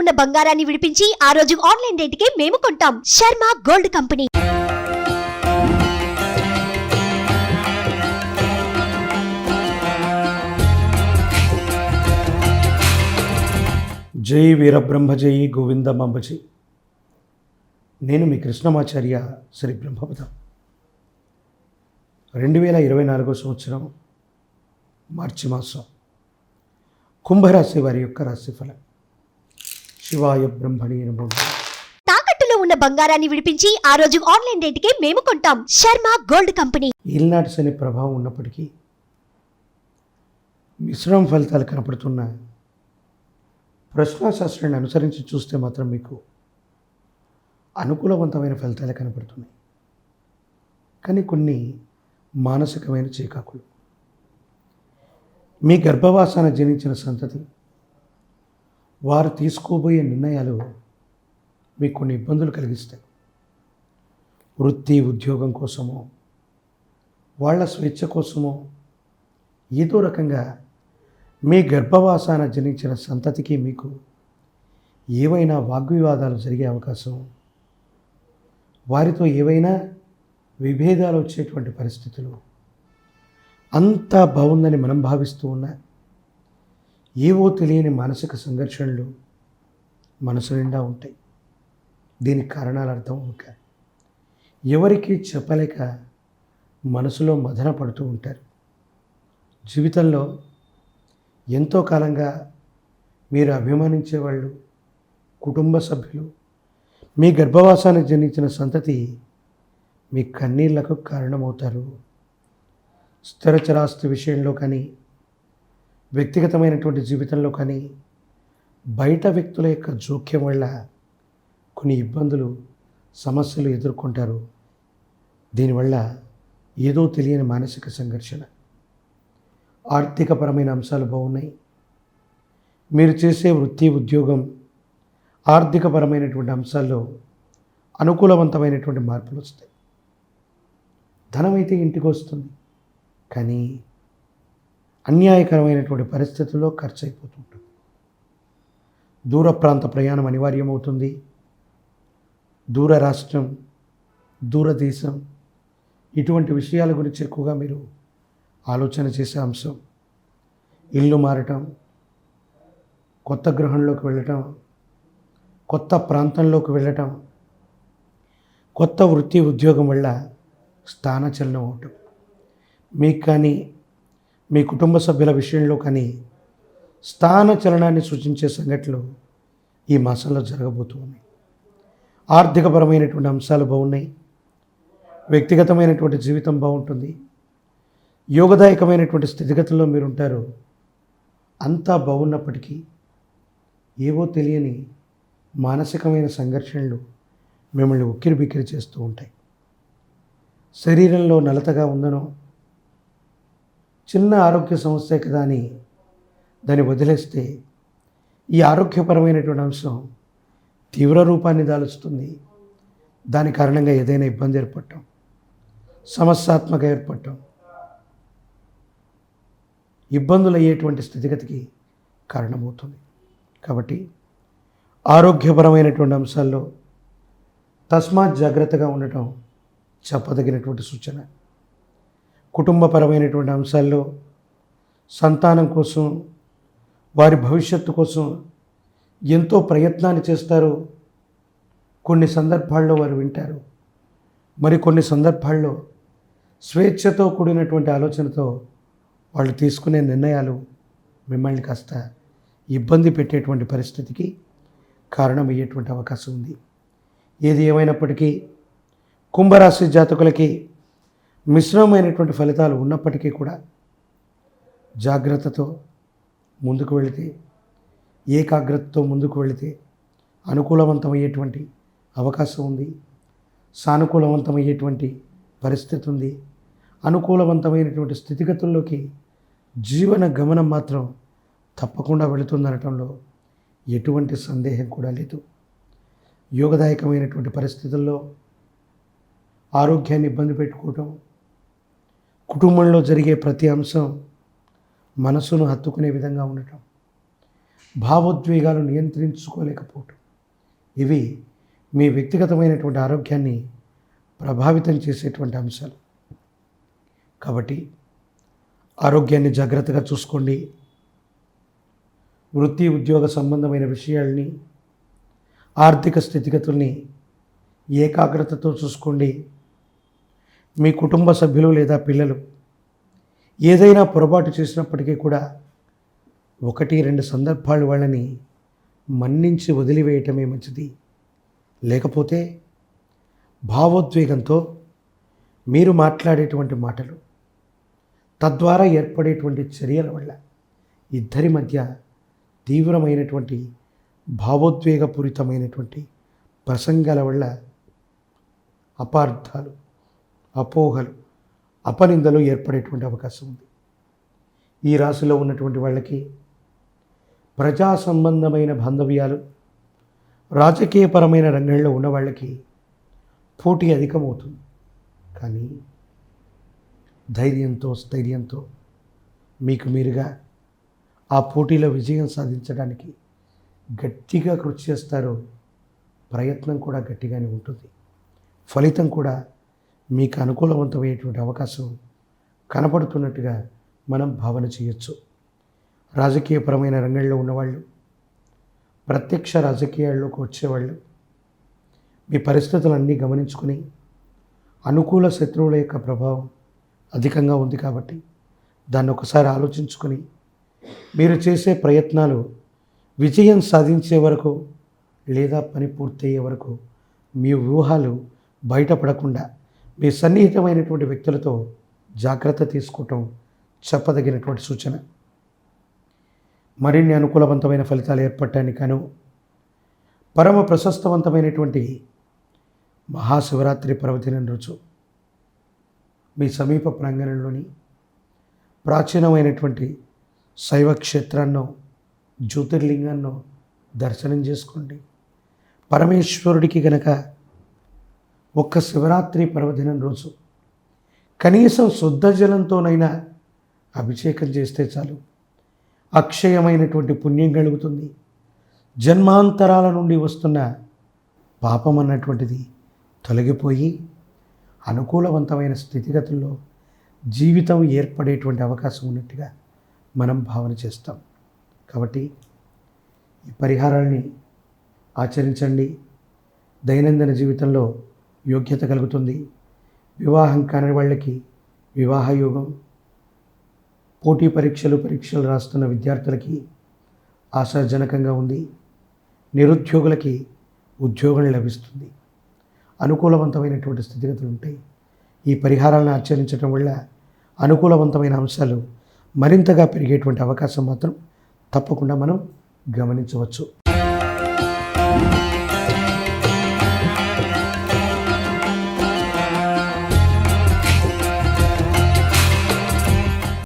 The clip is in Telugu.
ఉన్న బంగారాన్ని విడిపించి ఆ రోజు ఆన్లైన్ రేటుకే మేము కొంటాం. Sharma gold company. జై వీరబ్రహ్మ జై గోవిందమాంబజీ. నేను మీ కృష్ణమాచార్య శ్రీ బ్రహ్మపదం. 2024 సంవత్సరం మార్చి మాసం కుంభరాశి వారి యొక్క రాశిఫలం. శివాయ బ్రహ్మణే నమో. తాకట్టులో ఉన్న బంగారాన్ని విడిపించి ఆ రోజు ఆన్లైన్ రేటుకే మేము కొంటాం. Sharma gold company. ఈల్నాటి శని ప్రభావం ఉన్నప్పటికీ మిశ్రమ ఫలితాలు కనపడుతున్న ప్రశ్నాశాస్త్రాన్ని అనుసరించి చూస్తే మాత్రం మీకు అనుకూలవంతమైన ఫలితాలు కనపడుతున్నాయి. కానీ కొన్ని మానసికమైన చీకాకులు. మీ గర్భవాసాన జనించిన సంతతి వారు తీసుకోబోయే నిర్ణయాలు మీకు కొన్ని ఇబ్బందులు కలిగిస్తాయి. వృత్తి ఉద్యోగం కోసమో వాళ్ళ స్వేచ్ఛ కోసమో ఏదో రకంగా మీ గర్భవాసాన జనించిన సంతతికి మీకు ఏవైనా వాగ్వివాదాలు జరిగే అవకాశం, వారితో ఏవైనా విభేదాలు వచ్చేటువంటి పరిస్థితులు, అంతా బాగుందని మనం భావిస్తూ ఉన్నా ఏవో తెలియని మానసిక సంఘర్షణలు మనసు నిండా ఉంటాయి. దీనికి కారణాలు అర్థం అవ్వక ఎవరికీ చెప్పలేక మనసులో మదన పడుతూ ఉంటారు. జీవితంలో ఎంతో కాలంగా మీరు అభిమానించే వాళ్ళు, కుటుంబ సభ్యులు, మీ గర్భవాసానికి జనించిన సంతతి మీ కన్నీళ్లకు కారణమవుతారు. స్థిరచరాస్తి విషయంలో కానీ, వ్యక్తిగతమైనటువంటి జీవితంలో కానీ బయట వ్యక్తుల యొక్క జోక్యం వల్ల కొన్ని ఇబ్బందులు, సమస్యలు ఎదుర్కొంటారు. దీనివల్ల ఏదో తెలియని మానసిక సంఘర్షణ. ఆర్థికపరమైన అంశాలు బాగున్నాయి. మీరు చేసే వృత్తి ఉద్యోగం ఆర్థికపరమైనటువంటి అంశాల్లో అనుకూలవంతమైనటువంటి మార్పులు వస్తాయి. ధనం అయితే ఇంటికి వస్తుంది, కానీ అన్యాయకరమైనటువంటి పరిస్థితుల్లో ఖర్చు అయిపోతుంటుంది. దూర ప్రాంత ప్రయాణం అనివార్యమవుతుంది. దూర రాష్ట్రం, దూరదేశం, ఇటువంటి విషయాల గురించి ఎక్కువగా మీరు ఆలోచన చేసే అంశం. ఇల్లు మారటం, కొత్త గృహంలోకి వెళ్ళటం, కొత్త ప్రాంతంలోకి వెళ్ళటం, కొత్త వృత్తి ఉద్యోగం వల్ల స్థానచలనం అవటం, మీకు కానీ మీ కుటుంబ సభ్యుల విషయంలో కానీ స్థానచలనాన్ని సూచించే సంఘటనలు ఈ మాసంలో జరగబోతూ ఉన్నాయి. ఆర్థికపరమైనటువంటి అంశాలు బాగున్నాయి. వ్యక్తిగతమైనటువంటి జీవితం బాగుంటుంది. యోగదాయకమైనటువంటి స్థితిగతుల్లో మీరు ఉంటారు. అంతా బాగున్నప్పటికీ ఏవో తెలియని మానసికమైన సంఘర్షణలు మిమ్మల్ని ఉక్కిరి బిక్కిరి చేస్తూ ఉంటాయి. శరీరంలో నలతగా ఉందనో, చిన్న ఆరోగ్య సమస్య కదా అని దాన్ని వదిలేస్తే ఈ ఆరోగ్యపరమైనటువంటి అంశం తీవ్ర రూపాన్ని దాలుస్తుంది. దాని కారణంగా ఏదైనా ఇబ్బంది ఏర్పడటం, సమస్యాత్మక ఏర్పడటం, ఇబ్బందులు అయ్యేటువంటి స్థితిగతికి కారణమవుతుంది. కాబట్టి ఆరోగ్యపరమైనటువంటి అంశాల్లో తస్మాత్ జాగ్రత్తగా ఉండటం చెప్పదగినటువంటి సూచన. కుటుంబపరమైనటువంటి అంశాల్లో సంతానం కోసం, వారి భవిష్యత్తు కోసం ఎంతో ప్రయత్నాన్ని చేస్తారు. కొన్ని సందర్భాల్లో వారు వింటారు, మరికొన్ని సందర్భాల్లో స్వేచ్ఛతో కూడినటువంటి ఆలోచనతో వాళ్ళు తీసుకునే నిర్ణయాలు మిమ్మల్ని కాస్త ఇబ్బంది పెట్టేటువంటి పరిస్థితికి కారణమయ్యేటువంటి అవకాశం ఉంది. ఏది ఏమైనప్పటికీ కుంభరాశి జాతకులకి మిశ్రమమైనటువంటి ఫలితాలు ఉన్నప్పటికీ కూడా జాగ్రత్తతో ముందుకు వెళితే, ఏకాగ్రతతో ముందుకు వెళితే అనుకూలవంతమయ్యేటువంటి అవకాశం ఉంది. సానుకూలవంతమయ్యేటువంటి పరిస్థితి ఉంది. అనుకూలవంతమైనటువంటి స్థితిగతుల్లోకి జీవన గమనం మాత్రం తప్పకుండా వెళుతుందనటంలో ఎటువంటి సందేహం కూడా లేదు. యోగదాయకమైనటువంటి పరిస్థితుల్లో ఆరోగ్యాన్ని ఇబ్బంది పెట్టుకోవటం, కుటుంబంలో జరిగే ప్రతి అంశం మనసును హత్తుకునే విధంగా ఉండటం, భావోద్వేగాలు నియంత్రించుకోలేకపోవటం, ఇవి మీ వ్యక్తిగతమైనటువంటి ఆరోగ్యాన్ని ప్రభావితం చేసేటువంటి అంశాలు. కాబట్టి ఆరోగ్యాన్ని జాగ్రత్తగా చూసుకోండి. వృత్తి ఉద్యోగ సంబంధమైన విషయాల్ని, ఆర్థిక స్థితిగతుల్ని ఏకాగ్రతతో చూసుకోండి. మీ కుటుంబ సభ్యులు లేదా పిల్లలు ఏదైనా పొరపాటు చేసినప్పటికీ కూడా 1-2 సందర్భాలు వాళ్ళని మన్నించి వదిలివేయటమే మంచిది. లేకపోతే భావోద్వేగంతో మీరు మాట్లాడేటువంటి మాటలు, తద్వారా ఏర్పడేటువంటి చర్యల వల్ల ఇద్దరి మధ్య తీవ్రమైనటువంటి భావోద్వేగపూరితమైనటువంటి ప్రసంగాల వల్ల అపార్థాలు, అపోహలు, అపనిందలు ఏర్పడేటువంటి అవకాశం ఉంది. ఈ రాశిలో ఉన్నటువంటి వాళ్ళకి ప్రజా సంబంధమైన బాంధవ్యాలు, రాజకీయపరమైన రంగంలో ఉన్న వాళ్ళకి పోటీ అధికమవుతుంది. కానీ ధైర్యంతో, స్థైర్యంతో మీకు మీరుగా ఆ పోటీలో విజయం సాధించడానికి గట్టిగా కృషి చేస్తారు. ప్రయత్నం కూడా గట్టిగానే ఉంటుంది. ఫలితం కూడా మీకు అనుకూలవంతమయ్యేటువంటి అవకాశం కనపడుతున్నట్టుగా మనం భావన చేయొచ్చు. రాజకీయపరమైన రంగంలో ఉన్నవాళ్ళు, ప్రత్యక్ష రాజకీయాల్లోకి వచ్చేవాళ్ళు మీ పరిస్థితులన్నీ గమనించుకొని, అనుకూల శత్రువుల యొక్క ప్రభావం అధికంగా ఉంది కాబట్టి దాన్ని ఒకసారి ఆలోచించుకొని మీరు చేసే ప్రయత్నాలు విజయం సాధించే వరకు లేదా పని పూర్తయ్యే వరకు మీ వ్యూహాలు బయటపడకుండా మీ సన్నిహితమైనటువంటి వ్యక్తులతో జాగ్రత్త తీసుకోవటం చెప్పదగినటువంటి సూచన. మరిన్ని అనుకూలవంతమైన ఫలితాలు ఏర్పడటానికను పరమ ప్రశస్తవంతమైనటువంటి మహాశివరాత్రి పర్వదినం రోజు మీ సమీప ప్రాంగణంలోని ప్రాచీనమైనటువంటి శైవ క్షేత్రాన్నో, జ్యోతిర్లింగాన్నో దర్శనం చేసుకోండి. పరమేశ్వరుడికి గనక ఒక్క శివరాత్రి పర్వదినం రోజు కనీసం శుద్ధ జలంతోనైనా అభిషేకం చేస్తే చాలు, అక్షయమైనటువంటి పుణ్యం కలుగుతుంది. జన్మాంతరాల నుండి వస్తున్న పాపం అన్నటువంటిది తొలగిపోయి అనుకూలవంతమైన స్థితిగతుల్లో జీవితం ఏర్పడేటువంటి అవకాశం ఉన్నట్టుగా మనం భావన చేస్తాం. కాబట్టి ఈ పరిహారాన్ని ఆచరించండి. దైనందిన జీవితంలో యోగ్యత కలుగుతుంది. వివాహం కాని వాళ్ళకి వివాహ యోగం, పోటీ పరీక్షలు రాస్తున్న విద్యార్థులకి ఆశాజనకంగా ఉంది. నిరుద్యోగులకి ఉద్యోగం లభిస్తుంది. అనుకూలవంతమైనటువంటి స్థితిగతులు ఉంటాయి. ఈ పరిహారాలను ఆచరించడం వల్ల అనుకూలవంతమైన అంశాలు మరింతగా పెరిగేటువంటి అవకాశం మాత్రం తప్పకుండా మనం గమనించవచ్చు.